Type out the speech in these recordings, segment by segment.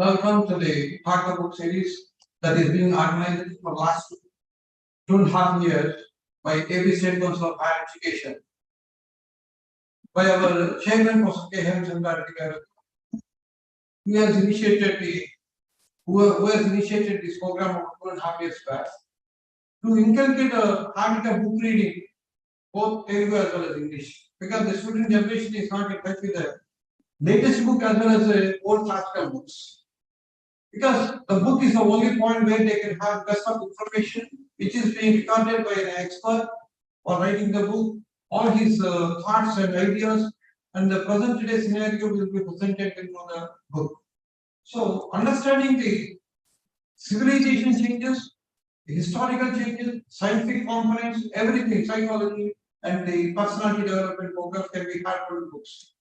Welcome to the Talk Book series that is being organized for the last 2.5 years by every State Council of Higher Education. By our chairman, Professor K. Hemchandra, who has initiated this program of 2.5 years back to inculcate a habit of book reading, both Telugu as well as English, because the student generation is not in touch with the latest book as well as the old classical books. Because the book is the only point where they can have best of information, which is being recorded by an expert or writing the book, all his thoughts and ideas, and the present day scenario will be presented in the book. So, understanding the civilization changes, the historical changes, scientific components, everything, psychology, and the personality development programs can be had from books.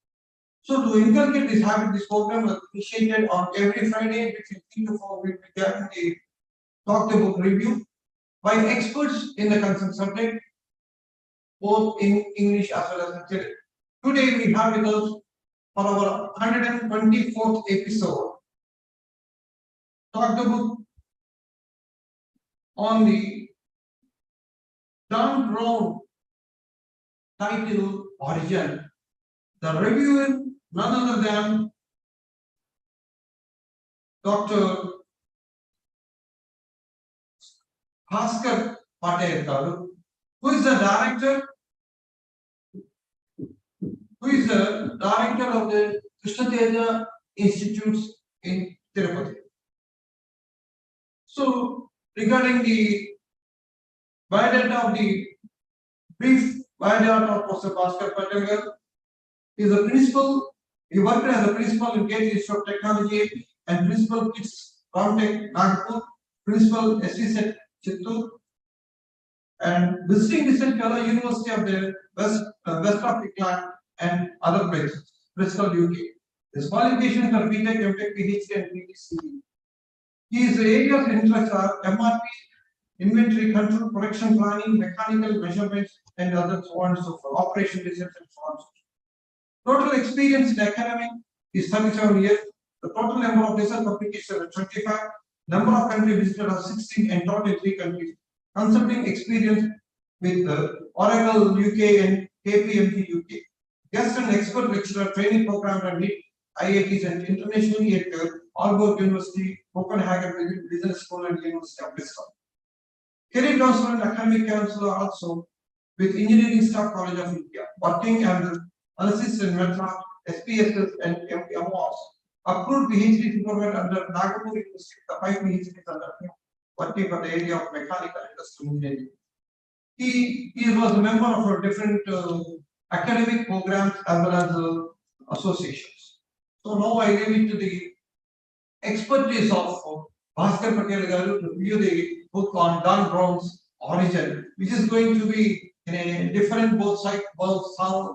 So to inculcate this habit, this program was initiated on every Friday between 3 to 4 weeks regarding the Talk the Book review by experts in the concerned subject, both in English as well as in Telugu. Today we have with us for our 124th episode, Talk the Book on the Dan Brown title Origin. The reviewer, none other than Dr. Bhaskar Patel, who is the director of the Krishna Institutes in Tirupati. So, regarding the biodata of the brief biodata of Professor Bhaskar Patel, he is a principal. He worked as a principal in Gate Institute of Technology and principal KITS Ramtech Nagpur, principal SESET Chittoor, and visiting research fellow University of the West of England and other places, Bristol, UK. His qualifications are BTech, MTech, PhD, and PhD. His areas of interest are MRP, inventory control, production planning, mechanical measurements, and other so on and so forth, operation research, and so on and so forth. Total experience in academic is 37 years. The total number of research publications are 25. Number of countries visited are 16 and taught in 3 countries. Consulting experience with Oracle UK and KPMG UK. Guest and expert lecturer training program at IITs and internationally at Aalborg University, Copenhagen Business School and University of Bristol. Career counselor and academic counselor also with Engineering Staff College of India, working as analysis and method, SPSS and MOS. Approved PhD diploma under Nagpur University, the 5 PhDs under him, working for the area of mechanical industrial engineering. He was a member of different academic programs as well as associations. So now I leave it to the expertise of Bhaskar Patel Garu to review the book on Dan Brown's Origin, which is going to be in a different both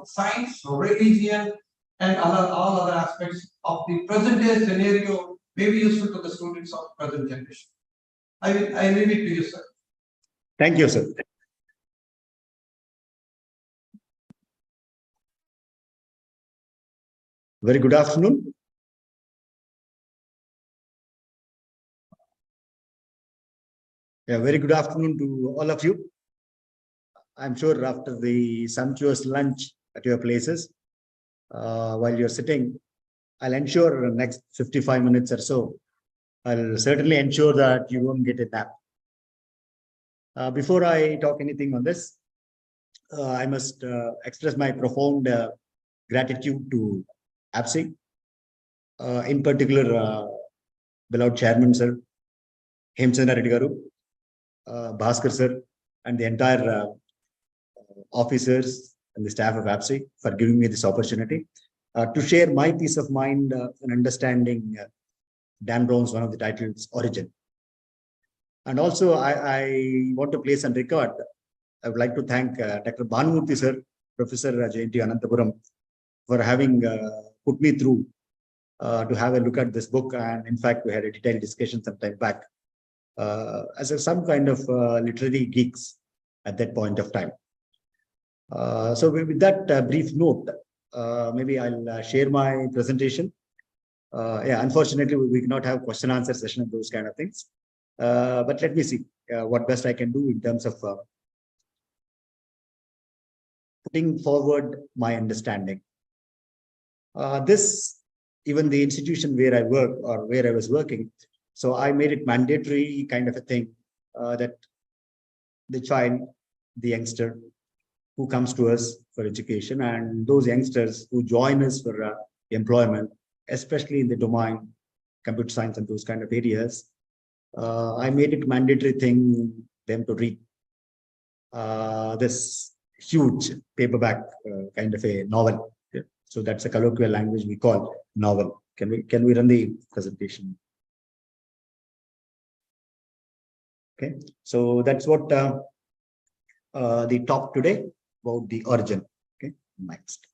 science, religion, and all other aspects of the present day scenario may be useful to the students of present generation. I leave it to you, sir. Thank you, sir. Very good afternoon. Very good afternoon to all of you. I'm sure after the sumptuous lunch at your places, while you're sitting, I'll ensure the next 55 minutes or so, I'll certainly ensure that you won't get a nap. Before I talk anything on this, I must express my profound gratitude to APSI, in particular, beloved Chairman, Sir, Hemchandra Reddy Garu, Bhaskar, Sir, and the entire officers and the staff of APSI for giving me this opportunity to share my peace of mind in understanding Dan Brown's one of the titles, Origin. And also, I want to place on record, I would like to thank Dr. Bhanumurthy Sir, Professor J.T. Anantapuram, for having put me through to have a look at this book. And in fact, we had a detailed discussion some time back as some kind of literary geeks at that point of time. So with that brief note, maybe I'll share my presentation Yeah, unfortunately, we cannot have question answer session and those kind of things. But let me see what best I can do in terms of putting forward my understanding. This, even the institution where I work or where I was working, so I made it mandatory kind of a thing that the child, the youngster who comes to us for education, and those youngsters who join us for employment, especially in the domain, computer science and those kind of areas, I made it mandatory thing them to read this huge paperback kind of a novel. Yeah. So that's a colloquial language we call novel. Can we run the presentation? Okay, so that's what the talk today about the origin. Okay, next.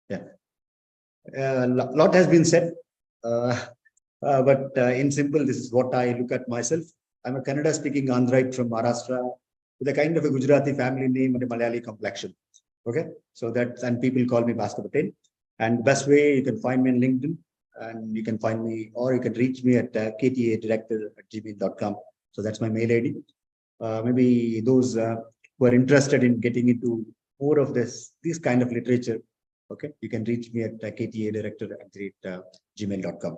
Yeah, a lot has been said, but in simple, this is what I look at myself. I'm a Kannada speaking Andhraite from Maharashtra with a kind of a Gujarati family name and a Malayali complexion. Okay, so that's, and people call me Bhaskar Patel. And the best way you can find me on LinkedIn, and you can find me, or you can reach me at ktadirector@gmail.com. So that's my mail ID. Maybe those who are interested in getting into more of this kind of literature, okay, you can reach me at ktadirector@gmail.com.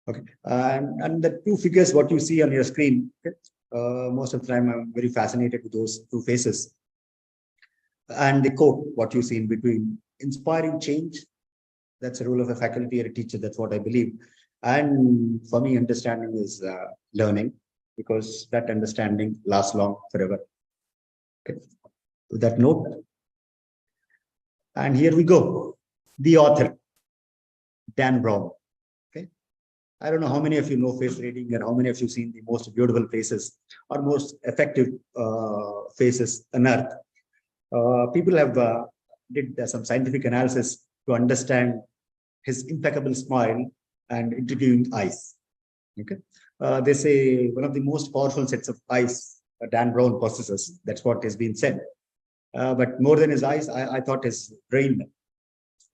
Okay, and the two figures what you see on your screen, okay, most of the time I'm very fascinated with those two faces. And the quote, what you see in between, inspiring change. That's a role of a faculty or a teacher. That's what I believe. And for me, understanding is learning, because that understanding lasts long forever. Okay. With that note, and here we go. The author, Dan Brown. Okay. I don't know how many of you know face reading and how many of you seen the most beautiful faces or most effective faces on earth. People have did some scientific analysis to understand his impeccable smile and intriguing eyes. Okay, they say one of the most powerful sets of eyes Dan Brown possesses. That's what has been said. But more than his eyes, I thought his brain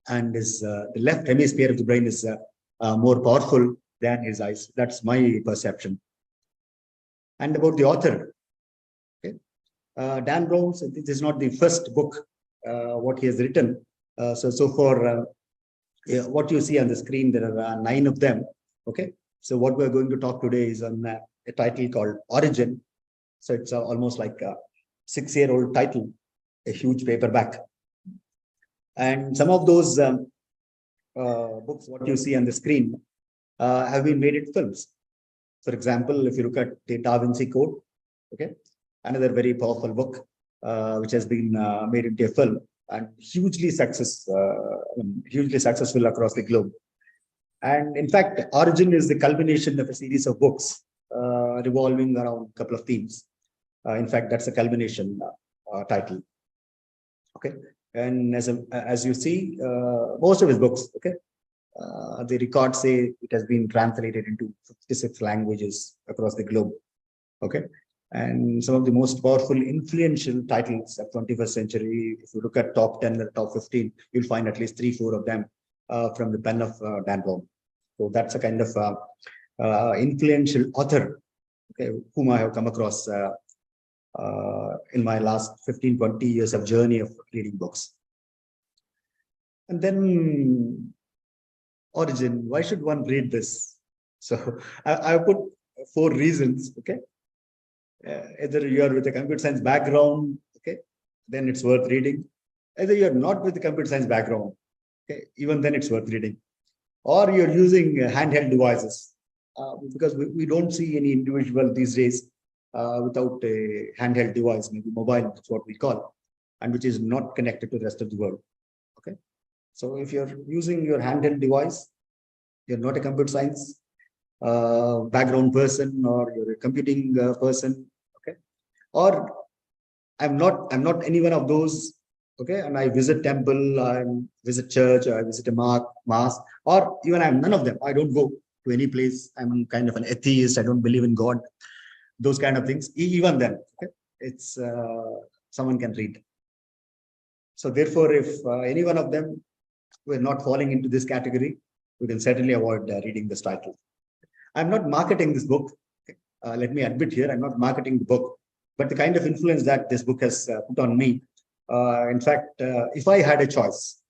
and his the left hemisphere of the brain is more powerful than his eyes. That's my perception. And about the author, okay, Dan Brown, this is not the first book what he has written. So for what you see on the screen, there are 9 of them. Okay, so what we're going to talk today is on a title called Origin. So it's almost like a 6-year-old title, a huge paperback. And some of those books, what you see on the screen, have been made into films. For example, if you look at the Da Vinci Code, okay, another very powerful book which has been made into a film and hugely successful across the globe. And in fact, Origin is the culmination of a series of books revolving around a couple of themes. In fact, that's a culmination title. Okay, and as you see, most of his books, okay, the records say it has been translated into 56 languages across the globe. Okay, and some of the most powerful, influential titles of 21st century. If you look at top 10 or top 15, you'll find at least 3-4 of them from the pen of Dan Brown. So that's a kind of influential author, okay, whom I have come across in my last 15-20 years of journey of reading books. And then Origin, why should one read this? So I put 4 reasons. Okay, either you are with a computer science background, okay, then it's worth reading. Either you're not with a computer science background, okay, even then it's worth reading. Or you're using handheld devices, because we don't see any individual these days without a handheld device, maybe mobile, that's what we call, and which is not connected to the rest of the world. Okay, so if you're using your handheld device, you're not a computer science background person, or you're a computing person, okay, or I'm not any one of those, okay, and I visit temple, I visit church, or I visit a mass, or even I'm none of them. I don't go to any place. I'm kind of an atheist. I don't believe in God. Those kind of things. Even then, okay, it's someone can read. So therefore, if any one of them were not falling into this category, we can certainly avoid reading this title. I'm not marketing this book. Let me admit here, I'm not marketing the book, but the kind of influence that this book has put on me. In fact, if I had a choice,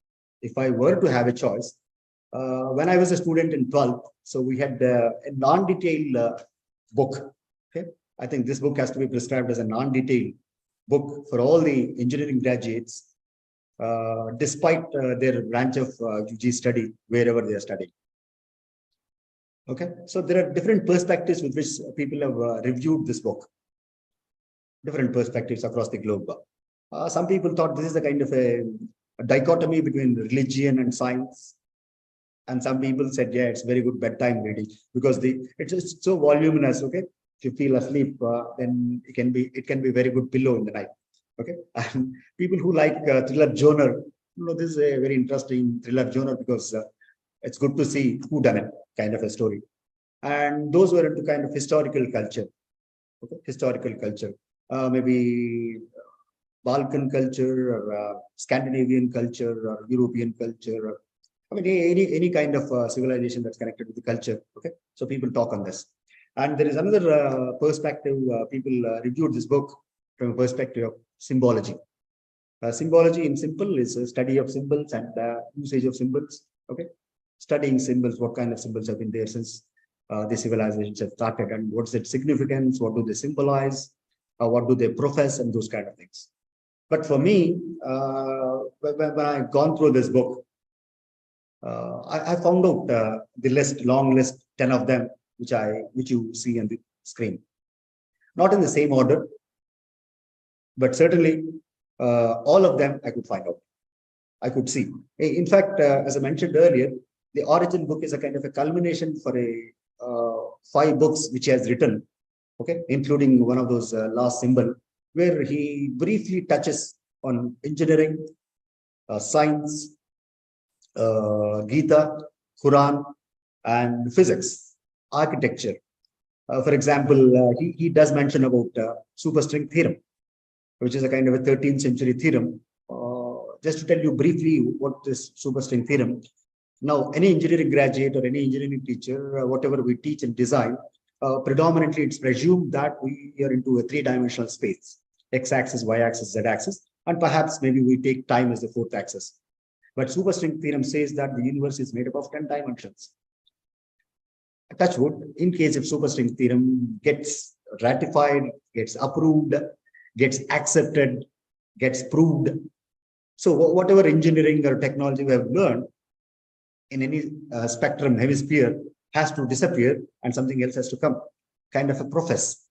if I were to have a choice, when I was a student in 12th, so we had a non-detailed book. Okay, I think this book has to be prescribed as a non-detailed book for all the engineering graduates, despite their branch of UG study, wherever they are studying. Okay, so there are different perspectives with which people have reviewed this book. Different perspectives across the globe. Some people thought this is a kind of a dichotomy between religion and science. And some people said, yeah, it's very good bedtime reading because it's just so voluminous. Okay, if you feel asleep, then it can be very good pillow in the night. Okay, and people who like thriller genre, this is a very interesting thriller genre because it's good to see who done it kind of a story. And those were into kind of historical culture. Okay, historical culture, maybe Balkan culture or Scandinavian culture or European culture. Or, I mean, any kind of civilization that's connected with the culture. Okay, so people talk on this. And there is another perspective. People reviewed this book from a perspective of symbology. Symbology in simple is a study of symbols and usage of symbols. Okay, studying symbols, what kind of symbols have been there since the civilizations have started, and what's its significance, what do they symbolize, what do they profess, and those kind of things. But for me, when I've gone through this book, I found out the long list, 10 of them, which you see on the screen. Not in the same order, but certainly all of them I could find out. I could see. In fact, as I mentioned earlier, the origin book is a kind of a culmination for a 5 books which he has written, okay, including one of those last symbol, where he briefly touches on engineering, science, Gita, Quran, and physics, architecture. For example, he does mention about superstring theorem, which is a kind of a 13th century theorem. Just to tell you briefly what is superstring theorem. Now, any engineering graduate or any engineering teacher, whatever we teach and design, predominantly it's presumed that we are into a 3-dimensional space, x-axis, y-axis, z-axis, and perhaps maybe we take time as the 4th axis. But superstring theorem says that the universe is made up of 10 dimensions. Touch wood, in case if superstring theorem gets ratified, gets approved, gets accepted, gets proved. So whatever engineering or technology we have learned in any spectrum hemisphere has to disappear and something else has to come, kind of a profess.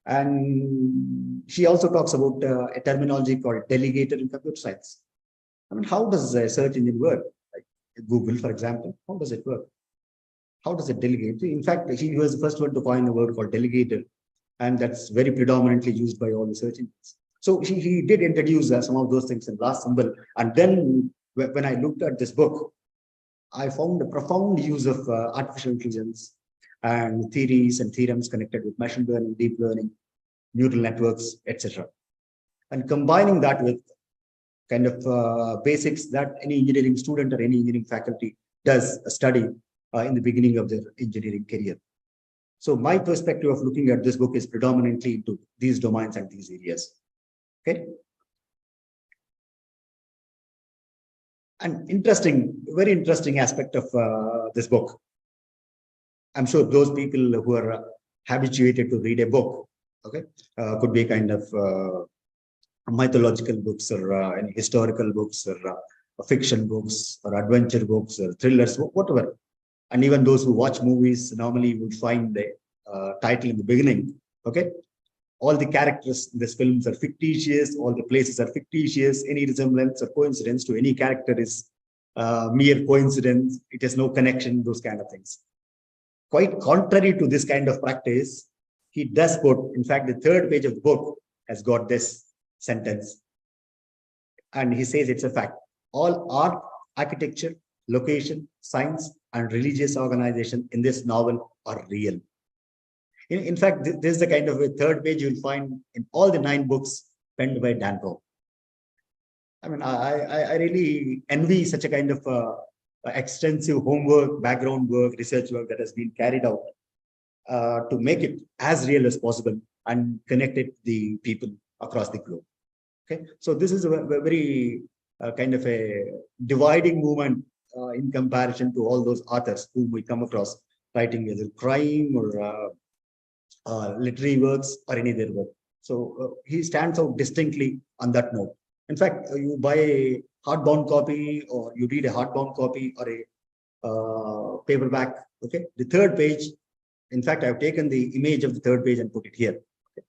And she also talks about a terminology called delegator in computer science. I mean, how does a search engine work? Like Google, for example, how does it work? How does it delegate? In fact, he was the first one to coin the word called delegator, and that's very predominantly used by all the search engines. So he did introduce some of those things in last symbol. And then when I looked at this book, I found a profound use of artificial intelligence and theories and theorems connected with machine learning, deep learning, neural networks, etc. And combining that with kind of basics that any engineering student or any engineering faculty does study in the beginning of their engineering career. So my perspective of looking at this book is predominantly into these domains and these areas. Okay. An very interesting aspect of this book. I'm sure those people who are habituated to read a book, okay, could be kind of mythological books or any historical books or fiction books or adventure books or thrillers, whatever. And even those who watch movies normally would find the title in the beginning. Okay, all the characters in these films are fictitious, all the places are fictitious, any resemblance or coincidence to any character is mere coincidence, it has no connection, those kind of things. Quite contrary to this kind of practice, he does quote, in fact, the 3rd page of the book has got this sentence. And he says it's a fact. All art, architecture, location, science, and religious organization in this novel are real. In fact, this is the kind of a 3rd page you'll find in all the 9 books penned by Dan Brown. I mean, I really envy such a kind of extensive homework, background work, research work that has been carried out to make it as real as possible and connect it the people across the globe. Okay, so this is a very kind of a dividing movement in comparison to all those authors whom we come across writing either crime or literary works or any other work. So he stands out distinctly on that note. In fact, you buy a hardbound copy or you read a hardbound copy or a paperback. Okay, the third page. In fact, I've taken the image of the third page and put it here. Okay.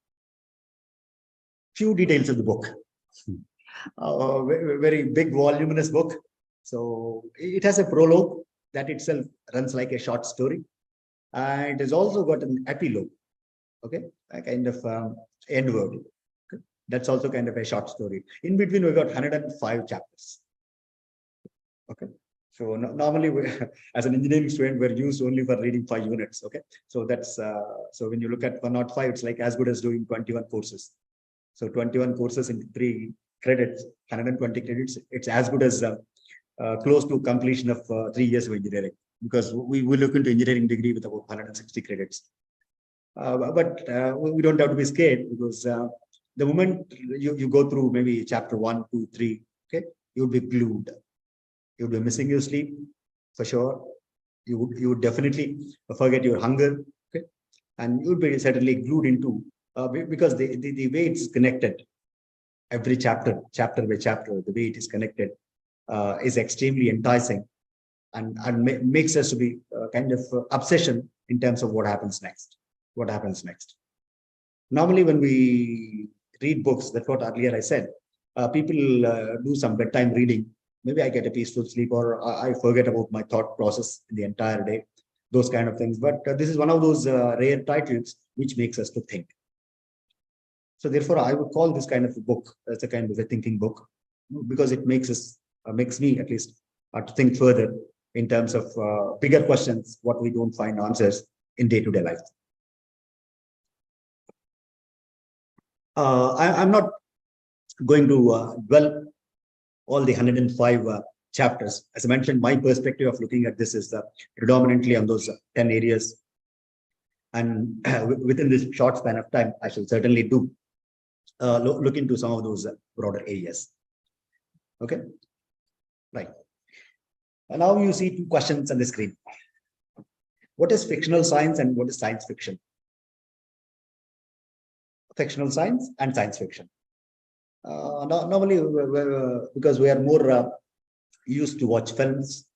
Few details of the book. Very big, voluminous book. So it has a prologue that itself runs like a short story. And it has also got an epilogue. Okay, a kind of end word. Okay. That's also kind of a short story. In between, we got 105 chapters. Okay. So normally, as an engineering student, we're used only for reading 5 units. Okay, so that's so when you look at 105, it's like as good as doing 21 courses. So 21 courses in 3 credits, 120 credits. It's as good as close to completion of 3 years of engineering, because we look into engineering degree with about 160 credits. But we don't have to be scared, because the moment you go through maybe chapter 1, 2, 3, okay, you'll be glued. You'll be missing your sleep for sure. You would definitely forget your hunger, okay, and you'll be certainly glued into because the way it's connected, every chapter by chapter, the way it is connected is extremely enticing, and makes us to be kind of obsession in terms of what happens next. What happens next? Normally, when we read books, that's what earlier I said. People do some bedtime reading. Maybe I get a peaceful sleep, or I forget about my thought process the entire day, those kind of things. But this is one of those rare titles which makes us to think. So therefore, I would call this kind of a book as a kind of a thinking book, because it makes me at least to think further in terms of bigger questions, what we don't find answers in day-to-day life. I'm not going to dwell all the 105 chapters. As I mentioned, my perspective of looking at this is predominantly on those 10 areas. And within this short span of time, I shall certainly do look into some of those broader areas. Okay, right. And now you see 2 questions on the screen. What is fictional science and what is science fiction? Fictional science and science fiction. Normally, because we are more used to watch films,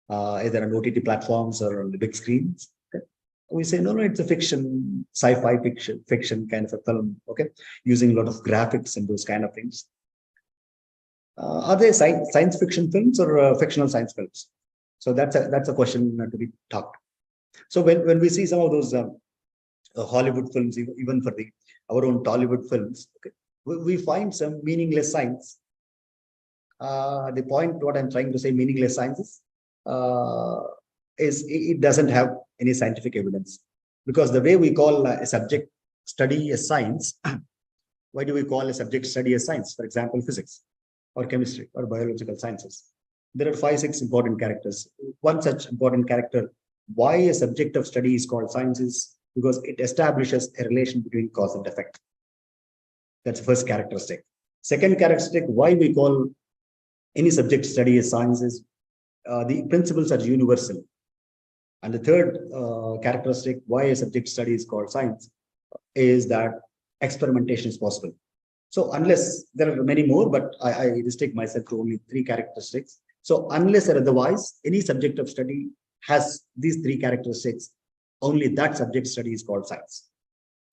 either on OTT platforms or on the big screens, okay, we say, no, it's a fiction, sci-fi fiction kind of a film, okay, using a lot of graphics and those kind of things. Are they science fiction films or fictional science films? So that's a question to be talked. So when we see some of those Hollywood films, even for our own Tollywood films, okay, we find some meaningless science. The point, what I'm trying to say, meaningless science is it doesn't have any scientific evidence, because the way we call a subject study a science, why do we call a subject study a science? For example, physics or chemistry or biological sciences. There are 5, 6 important characters. One such important character, why a subject of study is called science, is because it establishes a relation between cause and effect. That's the first characteristic. Second characteristic, why we call any subject study as science, is the principles are universal. And the third characteristic, why a subject study is called science, is that experimentation is possible. So unless there are many more, but I restrict myself to only 3 characteristics. So unless or otherwise, any subject of study has these 3 characteristics, only that subject study is called science.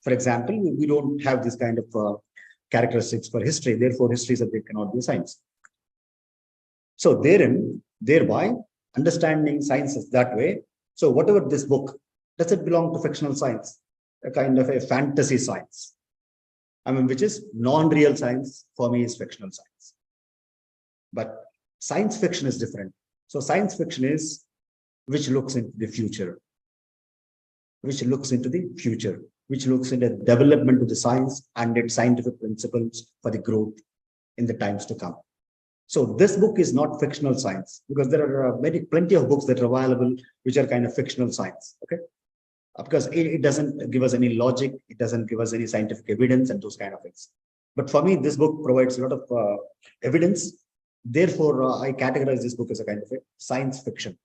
For example, we don't have this kind of characteristics for history. Therefore, history subject cannot be science. So thereby, understanding science is that way. So whatever this book, does it belong to fictional science? A kind of a fantasy science. I mean, which is non-real science, for me is fictional science. But science fiction is different. So science fiction is which looks into the future, which looks into the development of the science and its scientific principles for the growth in the times to come. So this book is not fictional science, because there are plenty of books that are available which are kind of fictional science. Okay, because it doesn't give us any logic, it doesn't give us any scientific evidence and those kind of things. But for me, this book provides a lot of evidence. Therefore, I categorize this book as a kind of a science fiction.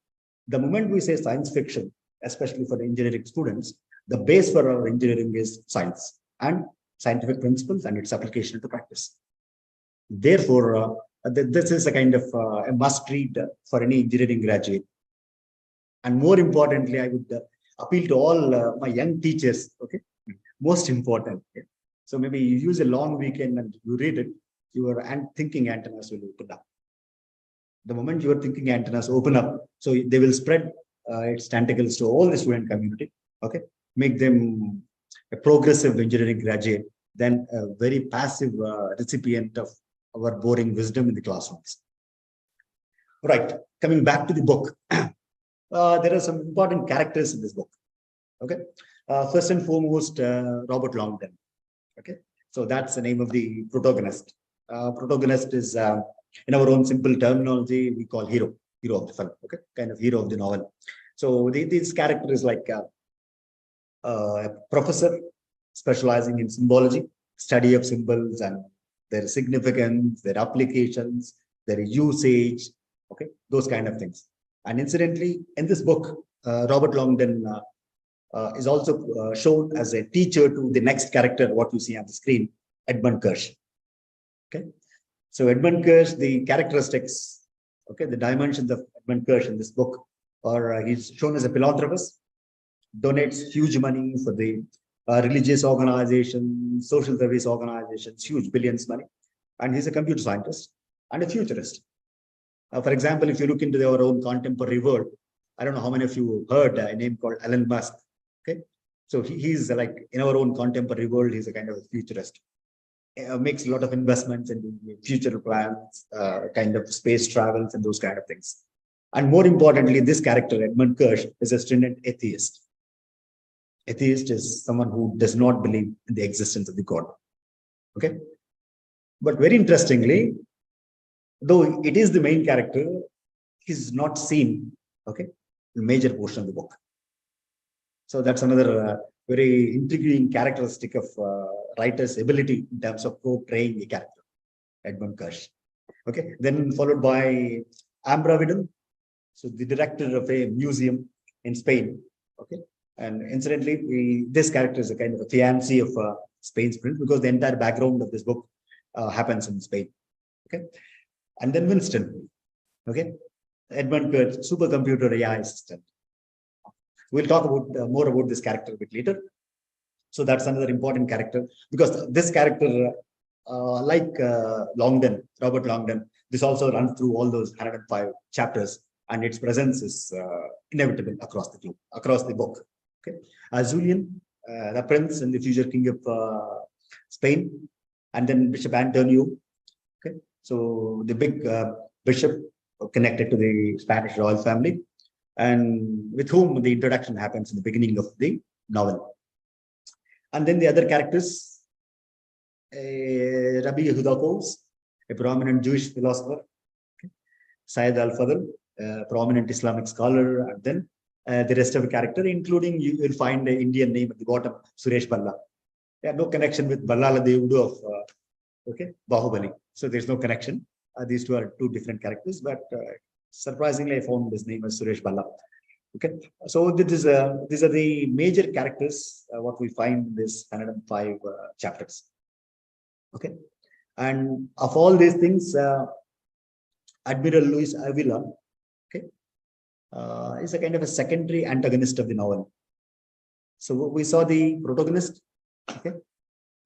The moment we say science fiction, especially for the engineering students, the base for our engineering is science and scientific principles and its application into practice. Therefore, this is a kind of a must read for any engineering graduate. And more importantly, I would appeal to all my young teachers. Okay, most important. Okay? So maybe you use a long weekend and you read it, your thinking antennas will open up. The moment your thinking antennas open up, so they will spread its tentacles to all the student community. Okay, make them a progressive engineering graduate, then a very passive recipient of our boring wisdom in the classrooms. Right, coming back to the book, there are some important characters in this book. Okay, first and foremost, Robert Longden. Okay, so that's the name of the protagonist. Protagonist is, in our own simple terminology, we call hero of the film. Okay, kind of hero of the novel. So this character is like a professor specializing in symbology, study of symbols and their significance, their applications, their usage. Okay, those kind of things. And incidentally, in this book, Robert Longden is also shown as a teacher to the next character, what you see on the screen, Edmund Kirsch. Okay, so Edmund Kirsch, the characteristics, okay, the dimensions of Edmund Kirsch in this book, or he's shown as a philanthropist, donates huge money for the religious organizations, social service organizations, huge billions money, and he's a computer scientist and a futurist. For example, if you look into our own contemporary world, I don't know how many of you heard a name called Elon Musk. Okay, so he's like in our own contemporary world, he's a kind of a futurist. Makes a lot of investments in future plans, kind of space travels and those kind of things. And more importantly, this character, Edmund Kirsch, is a strident atheist. Atheist is someone who does not believe in the existence of the God. Okay, but very interestingly, though it is the main character, he's not seen. Okay, the major portion of the book. So that's another very intriguing characteristic of writer's ability in terms of portraying a character, Edmund Kirsch. Okay, then followed by Ambra Vidal, so the director of a museum in Spain. Okay, and incidentally, this character is a kind of a fiancé of Spain's prince, because the entire background of this book happens in Spain. Okay, and then Winston. Okay, Edmund Kirsch, supercomputer AI assistant. We'll talk about more about this character a bit later. So that's another important character, because this character, like Robert Longden, this also runs through all those 105 chapters, and its presence is inevitable across the book. Okay, Julian, the prince and the future king of Spain, and then Bishop Antonio. Okay, so the big bishop connected to the Spanish royal family, and with whom the introduction happens in the beginning of the novel. And then the other characters, Rabbi Yehuda Kos, a prominent Jewish philosopher, okay. Syed Al-Fadl, a prominent Islamic scholar, and then the rest of the character, including you will find an Indian name at the bottom, Suresh Balla. No connection with Ballala Devdu of Bahubali. So there's no connection. These two are two different characters, but surprisingly, I found his name as Suresh Balla. Okay, so these are the major characters what we find in this 105 chapters. Okay, and of all these things, Admiral Luis Avila, okay, is a kind of a secondary antagonist of the novel. So we saw the protagonist, okay,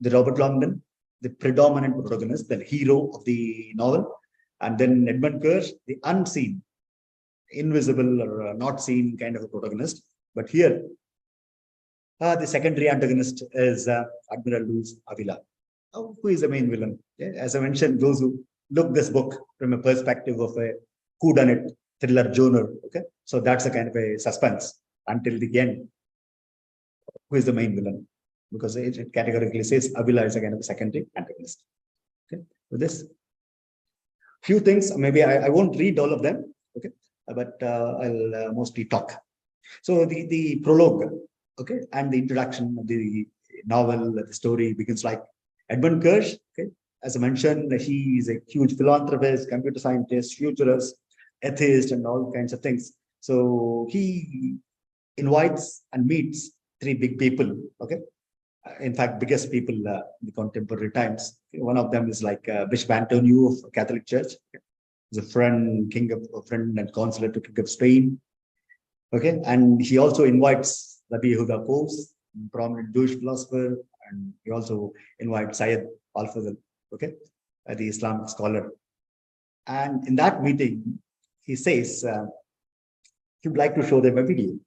the Robert Longden, the predominant protagonist, the hero of the novel, and then Edmund Kirsch, the unseen, invisible or not seen kind of a protagonist. But here, the secondary antagonist is Admiral Luis Avila, who is the main villain. Yeah? As I mentioned, those who look this book from a perspective of a whodunit thriller genre. Okay, so that's a kind of a suspense until the end. Who is the main villain? Because it categorically says Avila is a kind of a secondary antagonist. Okay, with this, few things. Maybe I won't read all of them, okay, but I'll mostly talk. So the prologue, okay, and the introduction of the novel, the story begins like Edmund Kirsch. Okay, as I mentioned, he is a huge philanthropist, computer scientist, futurist, atheist, and all kinds of things. So he invites and meets three big people. Okay, in fact, biggest people in the contemporary times. One of them is like Bishop Antonio of Catholic Church. Okay. He's a friend, a friend and consular to King of Spain. Okay, and he also invites Rabbi Yehuda Pose, prominent Jewish philosopher, and he also invites Syed Al-Fazl, okay, the Islamic scholar. And in that meeting, he says he would like to show them a video,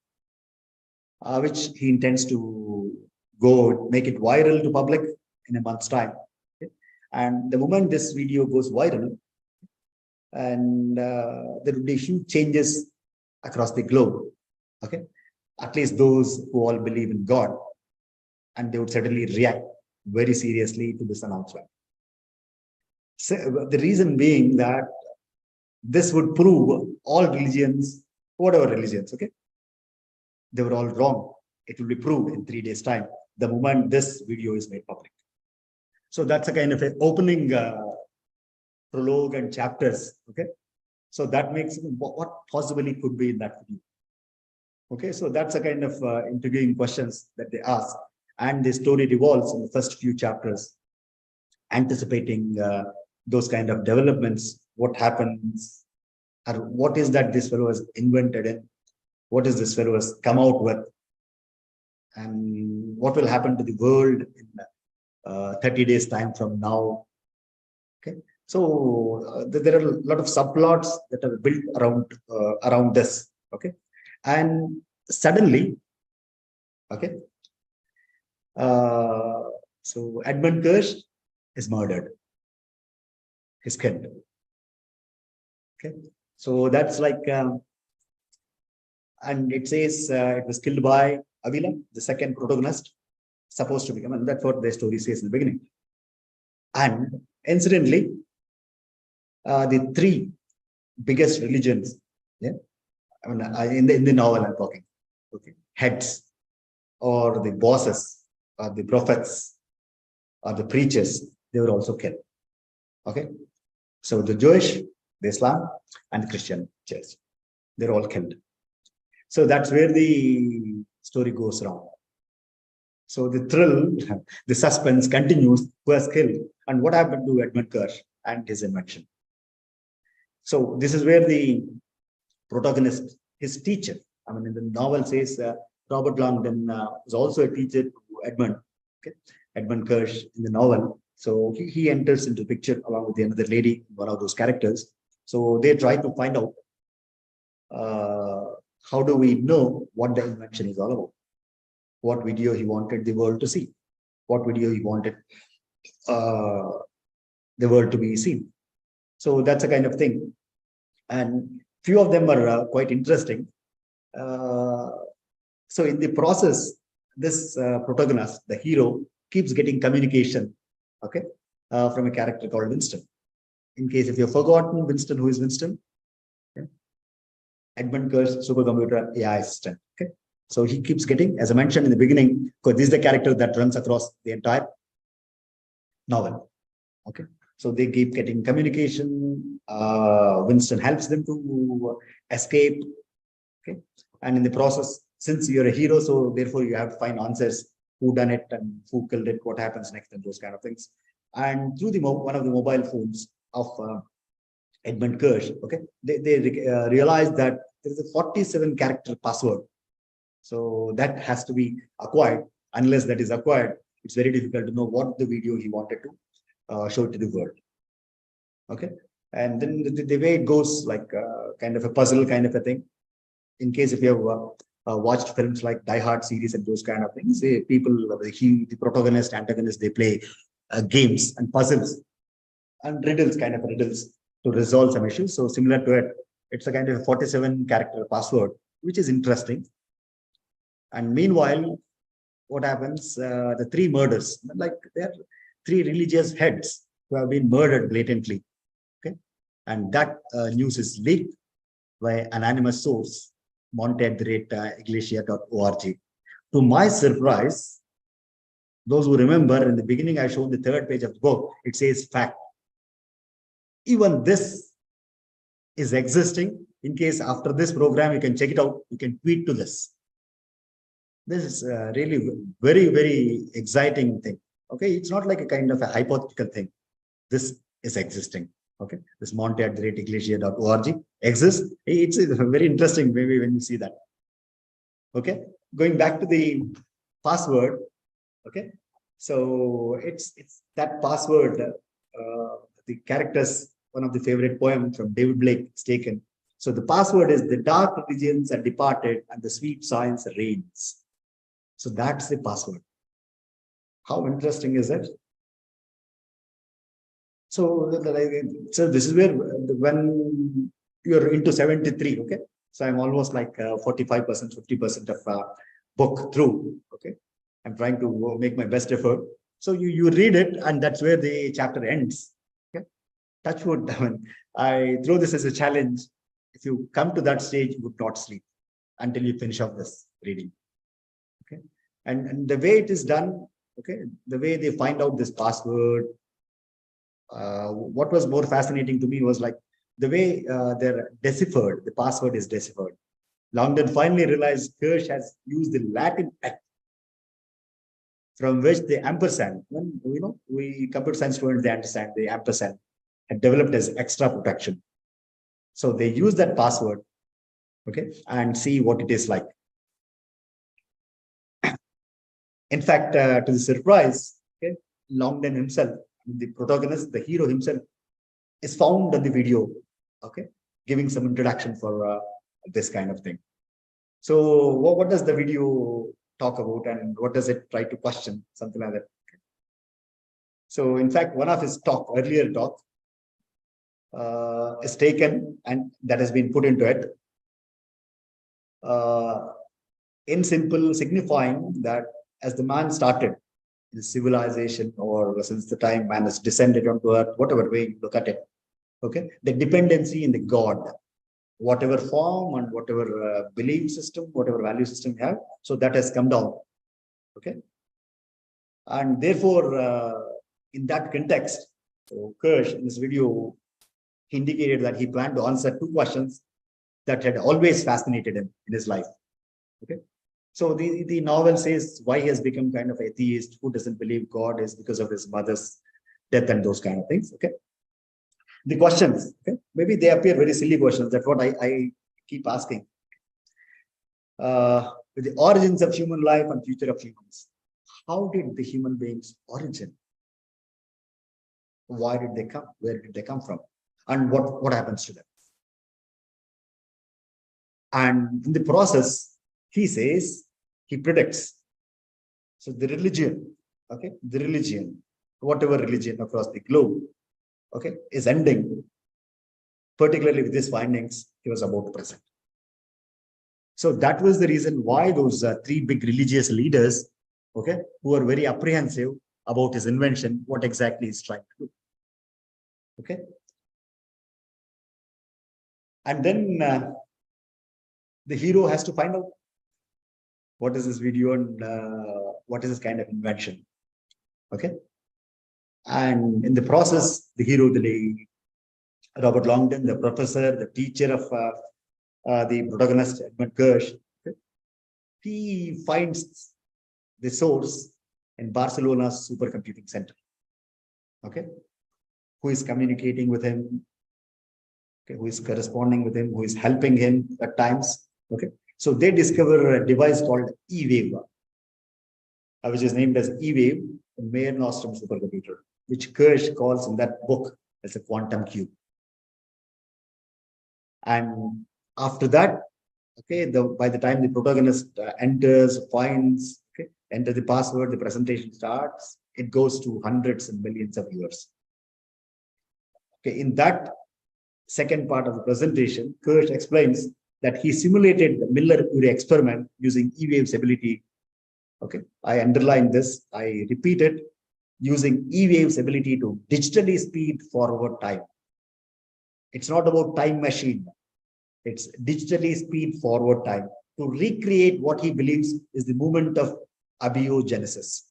which he intends to go make it viral to public in a month's time. Okay? And the moment this video goes viral, and there would be huge changes across the globe, okay, at least those who all believe in God, and they would certainly react very seriously to this announcement. So the reason being that this would prove all religions, whatever religions, okay, they were all wrong. It will be proved in 3 days' time, the moment this video is made public. So that's a kind of an opening prologue and chapters, okay. So that makes what possibly could be in that video. Okay, so that's a kind of intriguing questions that they ask, and the story revolves in the first few chapters, anticipating those kind of developments, what happens, or what is that this fellow has invented, and what is this fellow has come out with, and what will happen to the world in 30 days time from now. Okay, so there are a lot of subplots that are built around this. Okay, and suddenly, okay, so Edmund Kirsch is murdered. He's killed. Okay, so that's like, and it says it was killed by Avila, the second protagonist, supposed to be. I mean, that's what the story says in the beginning. And incidentally, the three biggest religions, yeah, I mean, in the novel I'm talking, okay, heads or the bosses or the prophets or the preachers, they were also killed. Okay, so the Jewish, the Islam, and the Christian church, they're all killed. So that's where the story goes around. So the thrill, the suspense continues. Who has killed and what happened to Edmund Kirsch and his invention? So this is where the protagonist, his teacher, I mean, in the novel says Robert Langdon was also a teacher to Edmund, okay, Edmund Kirsch in the novel. So he enters into the picture along with the another lady, one of those characters. So they try to find out how do we know what the invention is all about? What video he wanted the world to see? What video he wanted the world to be seen? So that's a kind of thing. And few of them are quite interesting. So in the process, this protagonist, the hero, keeps getting communication, okay, from a character called Winston. In case if you've forgotten Winston, who is Winston? Okay. Edmund Kirsch, supercomputer AI assistant. Okay, so he keeps getting, as I mentioned in the beginning, because this is the character that runs across the entire novel. Okay, so they keep getting communication. Winston helps them to escape. Okay, and in the process, since you're a hero, so therefore you have to find answers: who done it and who killed it, what happens next, and those kind of things. And through the one of the mobile phones of Edmund Kirsch, okay, they realized that there is a 47 character password. So that has to be acquired. Unless that is acquired, it's very difficult to know what the video he wanted to show to the world. Okay, and then the way it goes, like kind of a puzzle kind of a thing. In case if you have watched films like Die Hard series and those kind of things, people, the protagonist, antagonist, they play games and puzzles and riddles, kind of riddles to resolve some issues. So similar to it, it's a kind of 47 character password, which is interesting. And meanwhile, what happens? The three murders, like there are three religious heads who have been murdered blatantly. Okay, and that news is leaked by an anonymous source, monte@iglesia.org. To my surprise, those who remember in the beginning, I showed the third page of the book, it says fact. Even this is existing. In case after this program, you can check it out. You can tweet to this. This is really very, very exciting thing. Okay, it's not like a kind of a hypothetical thing. This is existing. Okay, this monte@iglesia.org exists. It's very interesting, maybe when you see that. Okay, going back to the password. Okay, so it's that password. The characters, one of the favorite poem from David Blake is taken. So the password is the dark religions are departed and the sweet science reigns. So that's the password. How interesting is it? So this is where when you're into 73, okay? So I'm almost like 45%, 50% of book through, okay? I'm trying to make my best effort. So you read it and that's where the chapter ends, okay? Touch wood, I throw this as a challenge. If you come to that stage, you would not sleep until you finish off this reading, okay? And the way it is done, okay, the way they find out this password, what was more fascinating to me was like the way they're deciphered, the password is deciphered. Langdon finally realized Kirsch has used the Latin text from which the ampersand, when we computer science students, they understand the ampersand had developed as extra protection. So they use that password, okay, and see what it is like. In fact, to the surprise, okay, Langdon himself, the protagonist, the hero himself, is found on the video, okay, giving some introduction for this kind of thing. So what does the video talk about and what does it try to question? Something like that. Okay. So in fact, one of his earlier talk is taken and that has been put into it. In simple, signifying that as the man started the civilization, or since the time man has descended onto earth, whatever way you look at it, okay, the dependency in the God, whatever form and whatever belief system, whatever value system you have, so that has come down, okay. And therefore, in that context, so Kirsch in this video indicated that he planned to answer two questions that had always fascinated him in his life, okay. So the novel says why he has become kind of atheist, who doesn't believe God, is because of his mother's death and those kind of things, okay. The questions, okay, maybe they appear very silly questions. That's what I keep asking. With the origins of human life and future of humans, how did the human beings origin? Why did they come? Where did they come from? And what happens to them? And in the process, he says, he predicts. So the religion, okay, the religion, whatever religion across the globe, okay, is ending, particularly with these findings he was about to present. So that was the reason why those three big religious leaders, okay, who were very apprehensive about his invention, what exactly he's trying to do, okay. And then the hero has to find out what is this video and what is this kind of invention, okay. And in the process, the hero, Robert Langdon, the professor, the teacher of the protagonist, Edmund Kirsch, okay, he finds the source in Barcelona's supercomputing center, okay, who is communicating with him, okay, who is corresponding with him, who is helping him at times, okay. So they discover a device called E-Wave, which is named as E-Wave, the Mayer Nostrum supercomputer, which Kirsch calls in that book as a quantum cube. And after that, okay, by the time the protagonist enters, finds, okay, enter the password, the presentation starts, it goes to hundreds and millions of years. Okay, in that second part of the presentation, Kirsch explains that he simulated the Miller-Urey experiment using E-Wave's ability. Okay, I underline this, I repeat it, using E-Wave's ability to digitally speed forward time. It's not about time machine. It's digitally speed forward time to recreate what he believes is the movement of abiogenesis.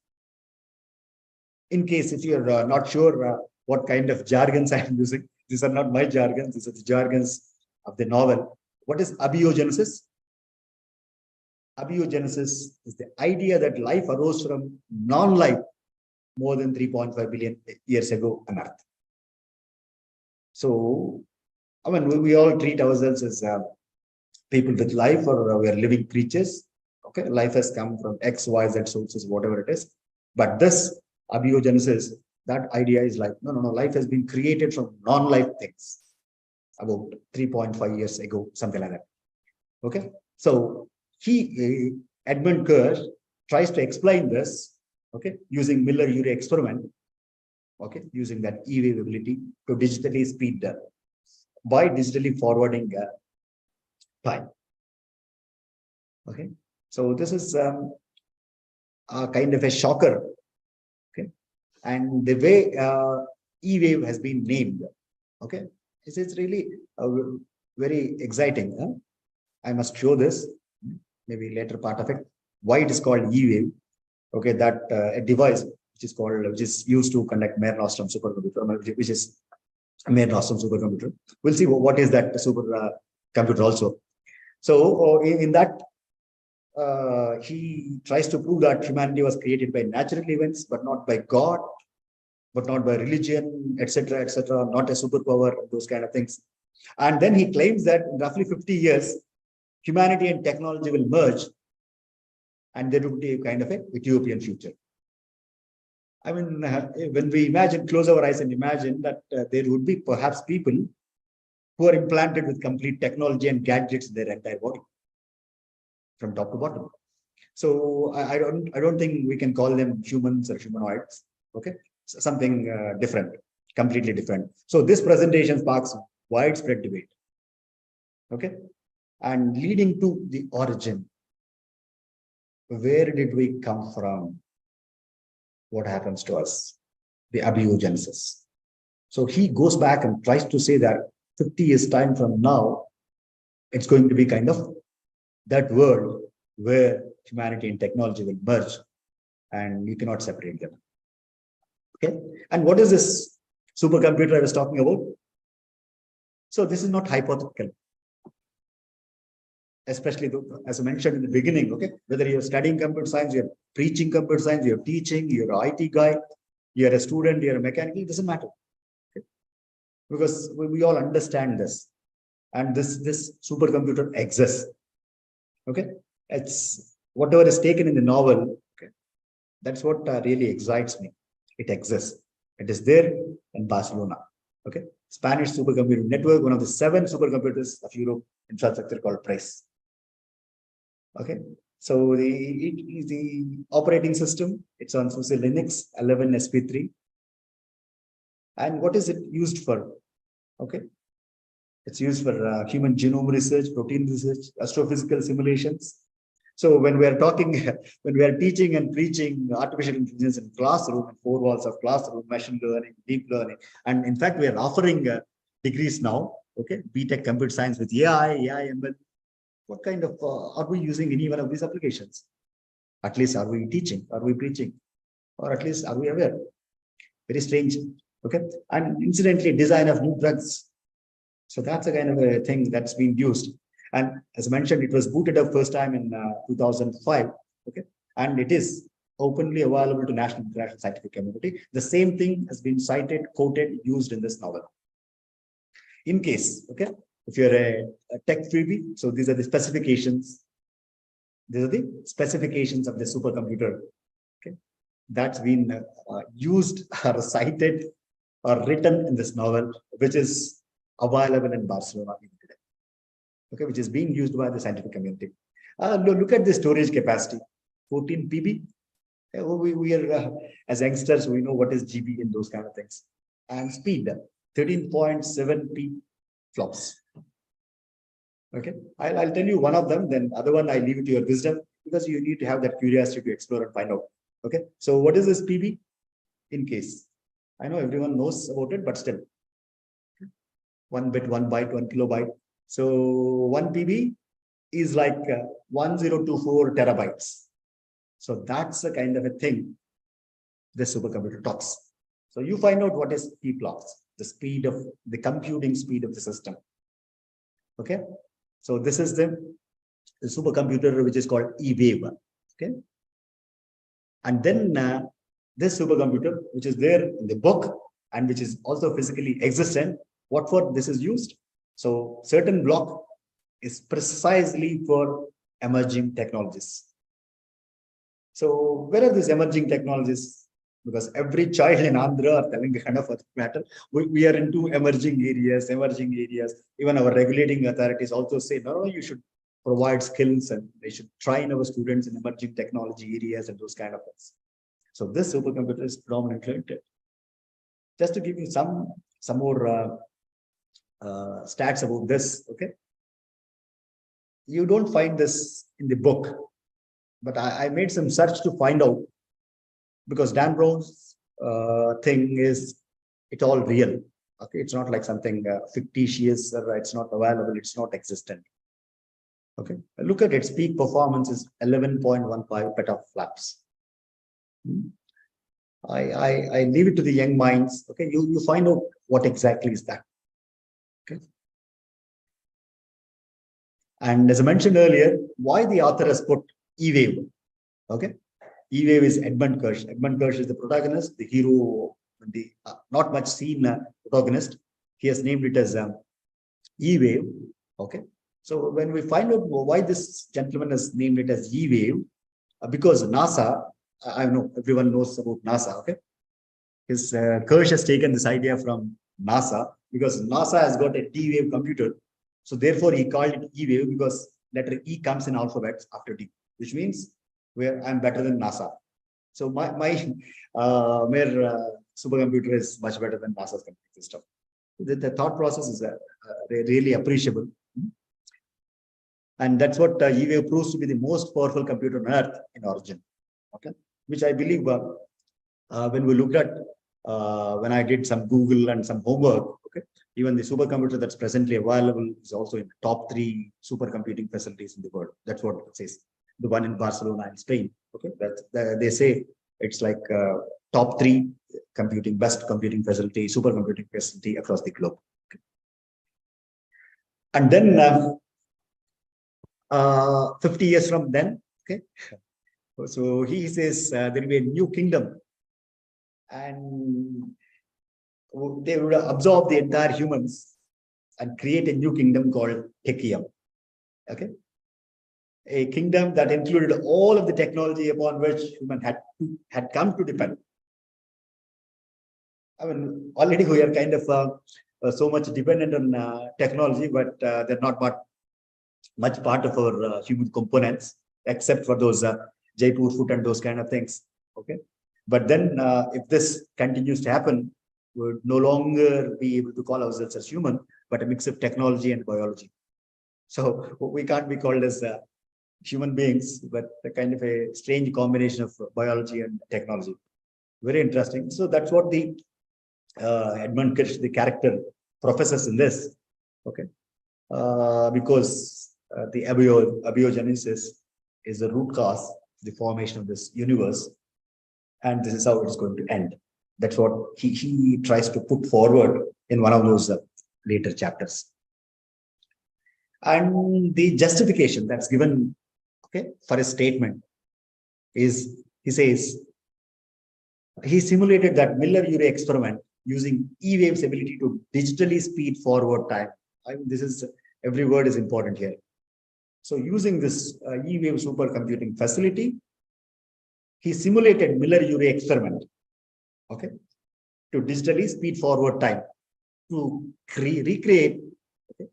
In case if you're not sure what kind of jargons I'm using, these are not my jargons, these are the jargons of the novel. What is abiogenesis? Abiogenesis is the idea that life arose from non-life more than 3.5 billion years ago on Earth. So, I mean, we all treat ourselves as people with life, or we are living creatures. Okay, life has come from X, Y, Z sources, whatever it is. But this abiogenesis, that idea is like, no, life has been created from non-life things about 3.5 years ago, something like that. Okay, so Edmund Kerr tries to explain this, okay, using Miller-Urey experiment, okay, using that E-wave ability to digitally speed by digitally forwarding time. Okay, so this is a kind of a shocker. Okay, and the way E-wave has been named, okay, it's really very exciting. Huh? I must show this, maybe later part of it, why it is called E-wave. Okay, that a device which is used to conduct Mayer-Nostrum supercomputer, which is a Mayer-Nostrum supercomputer. We'll see what is that super computer also. So in that, he tries to prove that humanity was created by natural events, but not by God, but not by religion, etc., not a superpower, those kind of things. And then he claims that in roughly 50 years, humanity and technology will merge, and there will be a kind of a utopian future. I mean, when we close our eyes and imagine that there would be perhaps people who are implanted with complete technology and gadgets in their entire body, from top to bottom. So I don't think we can call them humans or humanoids. Okay, something different, completely different. So this presentation sparks widespread debate. Okay, and leading to the origin. Where did we come from? What happens to us? The abiogenesis. So he goes back and tries to say that 50 years time from now, it's going to be kind of that world where humanity and technology will merge, and you cannot separate them. Okay, and what is this supercomputer I was talking about? So this is not hypothetical, especially as I mentioned in the beginning. Okay, whether you're studying computer science, you're preaching computer science, you're teaching, you're an IT guy, you're a student, you're a mechanic, it doesn't matter. Okay? Because we all understand this, and this supercomputer exists. Okay, it's whatever is taken in the novel. Okay, that's what really excites me. It exists. It is there in Barcelona. Okay, Spanish supercomputing network, one of the 7 supercomputers of Europe infrastructure called PRICE. Okay, so the operating system, it's on SUSE Linux 11 SP3. And what is it used for? Okay, it's used for human genome research, protein research, astrophysical simulations. So when we are talking, when we are teaching and preaching artificial intelligence in classroom, in 4 walls of classroom, machine learning, deep learning, and in fact, we are offering degrees now, okay, BTech computer science with AI, ML. What kind of, are we using any one of these applications? At least are we teaching, are we preaching, or at least are we aware? Very strange, okay? And incidentally, design of new drugs. So that's a kind of a thing that's being used. And as I mentioned, it was booted up first time in 2005, okay? And it is openly available to national and international scientific community. The same thing has been cited, quoted, used in this novel. In case, okay, if you're a tech freebie, so these are the specifications. These are the specifications of the supercomputer, okay? That's been used or cited or written in this novel, which is available in Barcelona today. Okay, which is being used by the scientific community. Look at the storage capacity, 14 PB. We are, as youngsters, we know what is GB and those kind of things. And speed, 13.7 P flops. Okay, I'll tell you one of them, then other one I leave it to your wisdom, because you need to have that curiosity to explore and find out. Okay, so what is this PB? In case, I know everyone knows about it, but still. 1 bit, 1 byte, 1 kilobyte. So 1 PB is like 1024 terabytes. So that's the kind of a thing this supercomputer talks. So you find out what is TFLOPS, the speed of the computing speed of the system. Okay. So this is the supercomputer which is called E-Wave. Okay. And then this supercomputer, which is there in the book and which is also physically existent, what for this is used? So certain block is precisely for emerging technologies. So where are these emerging technologies? Because every child in Andhra or Telangana for that matter, we are into emerging areas. Even our regulating authorities also say, no, you should provide skills and they should train our students in emerging technology areas and those kind of things. So this supercomputer is predominantly into it. Just to give you some more stats about this, okay? You don't find this in the book, but I made some search to find out, because Dan Brown's thing is it all real. Okay, it's not like something fictitious, or it's not available, it's not existent. Okay, look at its peak performance is 11.15 petaflops. I leave it to the young minds. Okay, you find out what exactly is that. Okay. And as I mentioned earlier, why the author has put E-Wave. Okay. E-Wave is Edmund Kirsch. Edmund Kirsch is the protagonist, the hero, the not much seen protagonist. He has named it as E-Wave. Okay. So when we find out why this gentleman has named it as E-Wave, because NASA, I know everyone knows about NASA. Okay. His Kirsch has taken this idea from NASA because NASA has got a T-Wave computer. So therefore he called it E-Wave because letter E comes in alphabets after T, which means where I'm better than NASA. So my mere supercomputer is much better than NASA's computer system. The thought process is really appreciable. And that's what E-Wave proves to be the most powerful computer on Earth in origin. Okay, which I believe when we looked at when I did some Google and some homework, okay, even the supercomputer that's presently available is also in the top 3 supercomputing facilities in the world. That's what it says. The one in Barcelona and Spain. Okay, they say it's like top 3 best computing facility, supercomputing facility across the globe. Okay. And then 50 years from then, okay, so he says there will be a new kingdom, and they would absorb the entire humans and create a new kingdom called Techium. Okay, a kingdom that included all of the technology upon which human had come to depend. I mean, already we are kind of so much dependent on technology, but they're not much part of our human components, except for those Jaipur food and those kind of things. Okay, but then if this continues to happen, we would no longer be able to call ourselves as human, but a mix of technology and biology. So we can't be called as human beings, but a kind of a strange combination of biology and technology. Very interesting. So that's what the Edmund Kirsch, the character, professes in this. Okay, because the abiogenesis is the root cause, the formation of this universe, and this is how it's going to end. That's what he tries to put forward in one of those later chapters. And the justification that's given, okay, for a statement is, he says, he simulated that Miller-Urey experiment using E-Wave's ability to digitally speed forward time. I mean, this is, every word is important here. So using this E-Wave supercomputing facility, he simulated Miller-Urey experiment, okay, to digitally speed forward time to recreate, okay,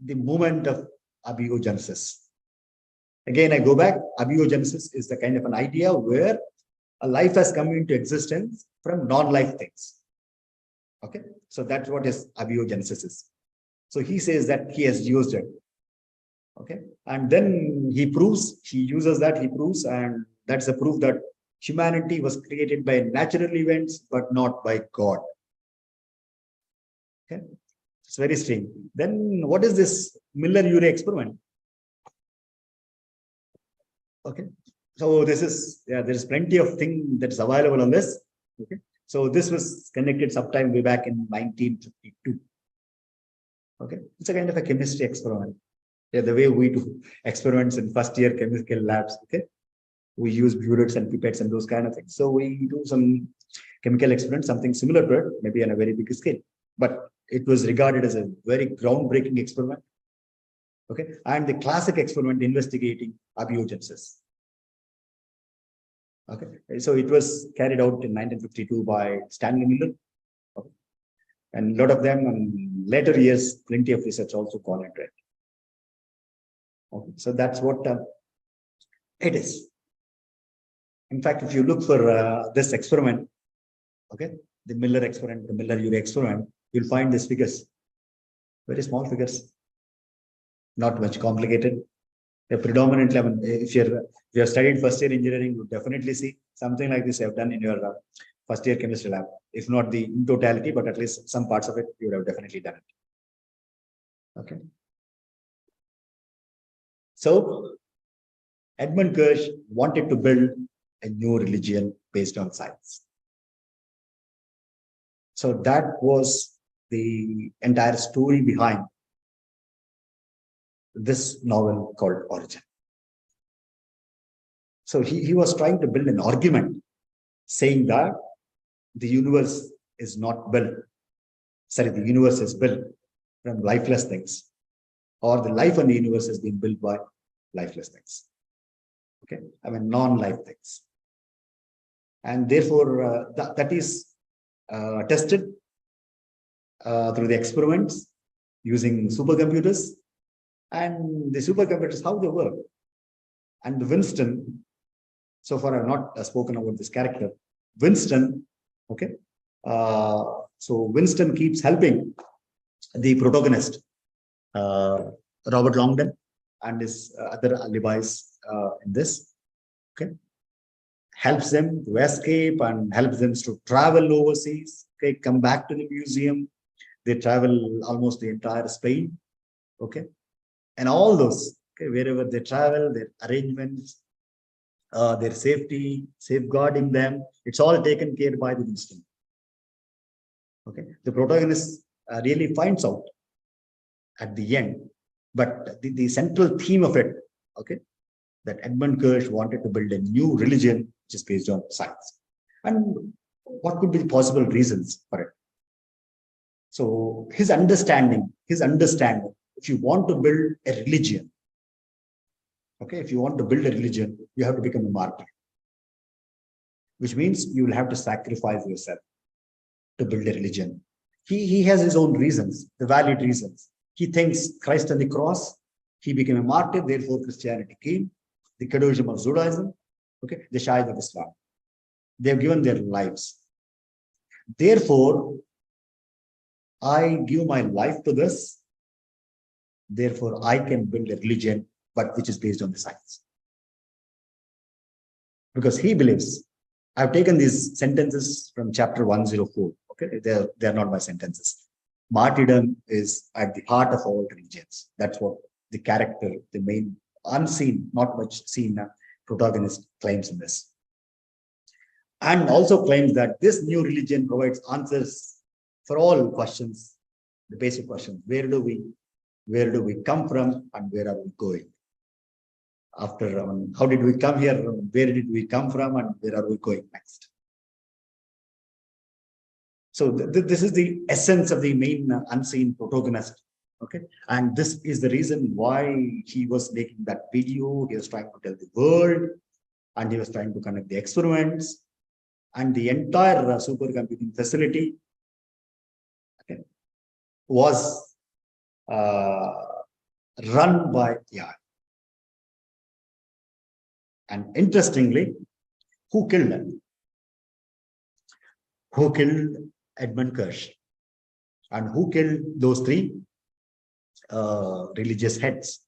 the moment of abiogenesis. Again, I go back, abiogenesis is the kind of an idea where a life has come into existence from non-life things. Okay, so that's what is abiogenesis is. So he says that he has used it. Okay, and then he uses that, and that's a proof that humanity was created by natural events, but not by God. Okay, It's very strange. Then what is this Miller-Urey experiment? Okay. So this is, there is plenty of thing that is available on this. Okay. So this was conducted sometime way back in 1952. Okay. It's a kind of a chemistry experiment. Yeah, the way we do experiments in first year chemical labs. Okay. We use burettes and pipettes and those kind of things. So we do some chemical experiment, something similar to it, maybe on a very big scale. But it was regarded as a very groundbreaking experiment. Okay. And the classic experiment investigating abiogenesis. Okay. So it was carried out in 1952 by Stanley Miller. Okay. And a lot of them in later years, plenty of research also gone into it. Okay. So that's what it is. In fact, if you look for this experiment, okay, the Miller experiment, the Miller-Urey experiment, you'll find these figures, very small figures, not much complicated. They're predominantly, I mean, if you have studied first year engineering, you definitely see something like this you have done in your first year chemistry lab. If not the in totality, but at least some parts of it, you would have definitely done it. Okay. So Edmund Kirsch wanted to build a new religion based on science. So that was the entire story behind this novel called Origin. So he was trying to build an argument saying that the universe is not built. Sorry, the universe is built from lifeless things, or the life in the universe has been built by lifeless things. Okay, I mean non-life things. And therefore, that is tested through the experiments using supercomputers. And the supercomputers, how they work. And Winston, so far I've not spoken about this character, Winston, okay. So Winston keeps helping the protagonist, Robert Longdon, and his other alibis in this, okay. Helps them to escape and helps them to travel overseas, okay, come back to the museum. They travel almost the entire Spain, okay. And all those, okay, wherever they travel, their arrangements, their safety, safeguarding them, it's all taken care by the Winston. Okay, the protagonist really finds out at the end, but the central theme of it, okay, that Edmund Kirsch wanted to build a new religion which is based on science. And what could be the possible reasons for it? So his understanding, if you want to build a religion, okay, if you want to build a religion, you have to become a martyr, which means you will have to sacrifice yourself to build a religion. He has his own reasons, the valid reasons. He thinks Christ on the cross, he became a martyr, therefore Christianity came, the Kedoshim of Judaism, okay, the Shahid of Islam. They have given their lives. Therefore, I give my life to this. Therefore, I can build a religion, but which is based on the science. Because he believes, I've taken these sentences from chapter 104. Okay, they are not my sentences. Martyrdom is at the heart of all religions. That's what the character, the main unseen, not much seen protagonist claims in this. And also claims that this new religion provides answers for all questions, the basic questions. Where do we come from and where are we going? After how did we come here? Where did we come from and where are we going next? So this is the essence of the main unseen protagonist. Okay, and this is the reason why he was making that video. He was trying to tell the world, and he was trying to conduct the experiments, and the entire supercomputing facility, okay, was run by AI. And interestingly, who killed him? Who killed Edmund Kirsch? And who killed those three religious heads?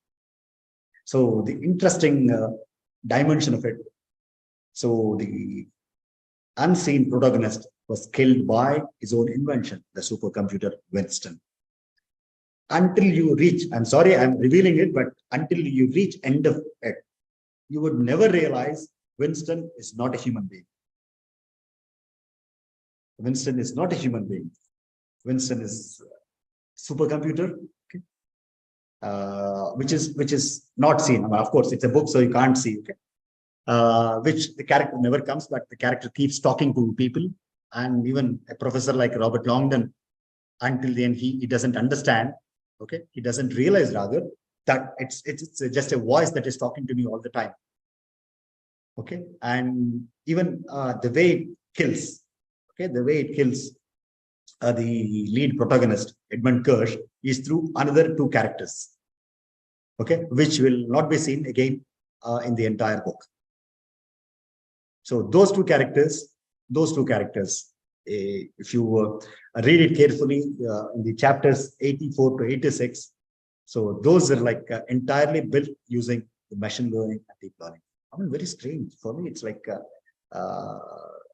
So the interesting dimension of it. So the unseen protagonist was killed by his own invention, the supercomputer Winston. until you reach, I'm sorry, I'm revealing it, but until you reach end of it, you would never realize Winston is not a human being. Winston is not a human being. Winston is a supercomputer, okay? Which is not seen. I mean, of course, it's a book, so you can't see. Okay? Which the character never comes, but the character keeps talking to people, and even a professor like Robert Longdon, until the end, he doesn't understand. Okay, he doesn't realize rather that it's just a voice that is talking to me all the time. Okay, and even the way it kills. Okay, the way it kills the lead protagonist, Edmund Kirsch, is through another two characters. Okay, which will not be seen again in the entire book. So those two characters, if you read it carefully in the chapters 84 to 86, so those are like entirely built using the machine learning and deep learning. I mean, very strange for me. It's like a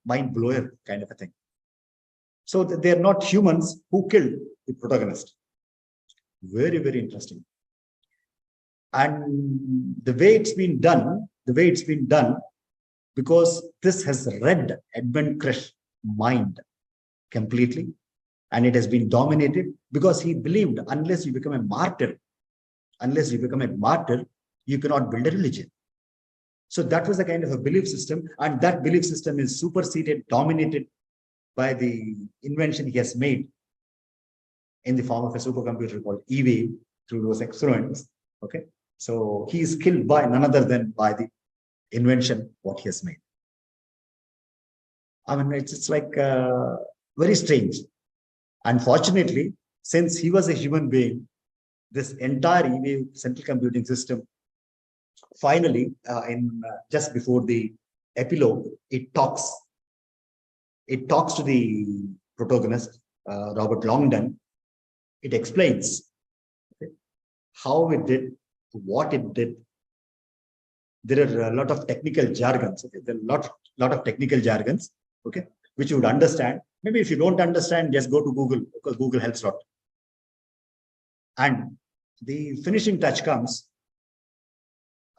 mind blower kind of a thing. So they're not humans who killed the protagonist. Very, very interesting. And the way it's been done, because this has read Edmund Kirsch's mind completely, and it has been dominated because he believed unless you become a martyr, you cannot build a religion. So that was a kind of a belief system, and that belief system is superseded, dominated by the invention he has made in the form of a supercomputer called E-wave through those experiments. Okay, so he is killed by none other than by the invention what he has made. I mean, it's like very strange. Unfortunately, since he was a human being, this entire E-wave central computing system, finally, just before the epilogue, it talks to the protagonist, Robert Longdon. It explains, okay, how it did, what it did. There are a lot of technical jargons. Okay? There are a lot of technical jargons, okay, which you would understand. Maybe if you don't understand, just go to Google, because Google helps a lot. And the finishing touch comes,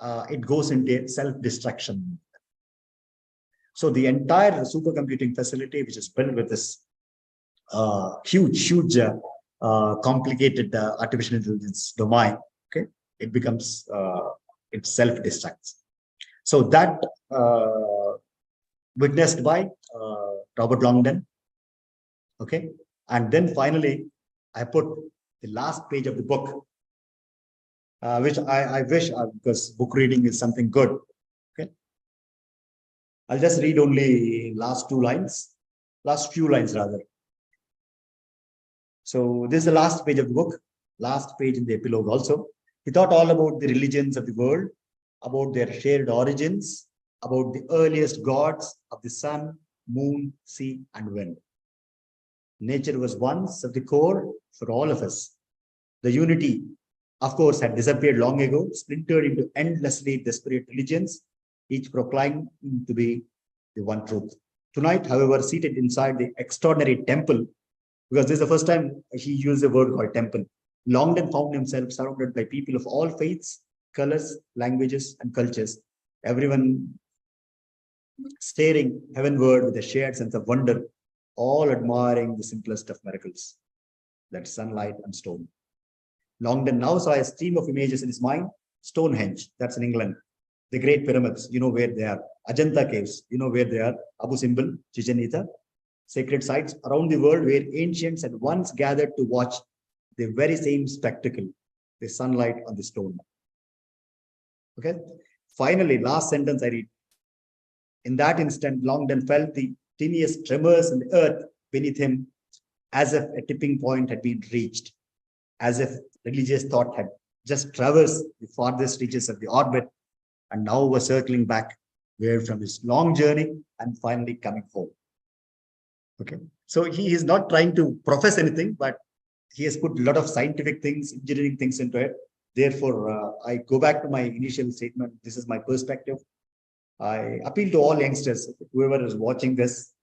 it goes into self-destruction. So the entire supercomputing facility, which is built with this huge, complicated artificial intelligence domain, okay, it becomes, it self-destructs. So that witnessed by Robert Longdon, okay, and then finally I put the last page of the book, which I wish, because book reading is something good. Okay, I'll just read only last few lines rather. So this is the last page of the book, last page in the epilogue also. He thought all about the religions of the world, about their shared origins, about the earliest gods of the sun, moon, sea, and wind. Nature was once at the core for all of us. The unity, of course, had disappeared long ago, splintered into endlessly disparate religions, each proclaiming to be the one truth. Tonight, however, seated inside the extraordinary temple, because this is the first time he used the word called temple, Longdon found himself surrounded by people of all faiths, colors, languages, and cultures, everyone staring heavenward with a shared sense of wonder, all admiring the simplest of miracles, that sunlight and stone. Longdon now saw a stream of images in his mind. Stonehenge, that's in England. The Great Pyramids, you know where they are. Ajanta Caves, you know where they are. Abu Simbel, Chichen Itza. Sacred sites around the world where ancients had once gathered to watch the very same spectacle, the sunlight on the stone. Okay. Finally, last sentence I read. In that instant, Longdon felt the tiniest tremors in the earth beneath him, as if a tipping point had been reached, as if religious thought had just traversed the farthest reaches of the orbit and now was circling back where from his long journey and finally coming home. Okay, so he is not trying to profess anything, but he has put a lot of scientific things, engineering things into it. Therefore, I go back to my initial statement. This is my perspective. I appeal to all youngsters, whoever is watching this.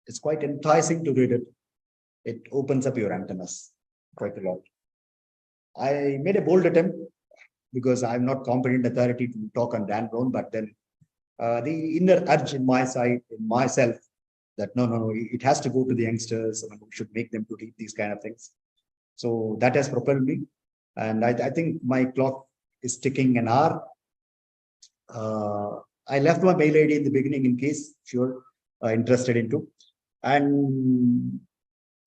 It's quite enticing to read it. It opens up your antennas quite a lot. I made a bold attempt because I'm not competent authority to talk on Dan Brown, but then the inner urge in my side, in myself, that no, it has to go to the youngsters, and we should make them to read these kind of things. So that has propelled me. And I think my clock is ticking an hour. I left my mail ID in the beginning in case you're interested into. And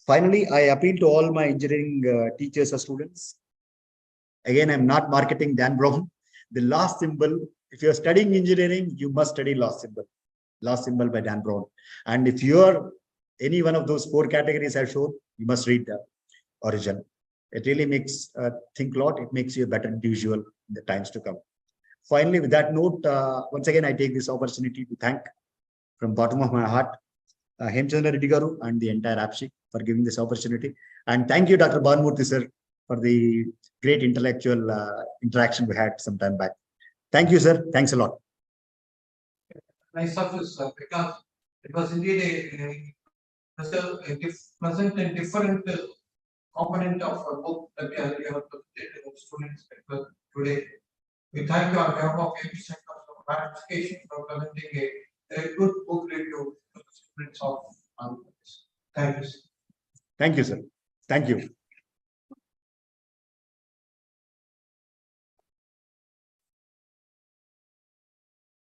finally, I appeal to all my engineering teachers or students. Again, I'm not marketing Dan Brown. The last symbol, if you're studying engineering, you must study last symbol. Last symbol by Dan Brown. And if you're any one of those 4 categories I've shown, you must read the origin. It really makes think a lot. It makes you a better individual in the times to come. Finally, with that note, once again, I take this opportunity to thank from bottom of my heart, Hemchandra Reddy Garu and the entire APSHI for giving this opportunity. And thank you, Dr. Bhanmurthy sir, for the great intellectual interaction we had some time back. Thank you, sir. Thanks a lot. Nice surface, because it was indeed a present and different component of a book that you have presented to students today. We thank you on behalf of 80% of ratification for presenting a good book review to the students of. Thank you. Thank you, sir. Thank you.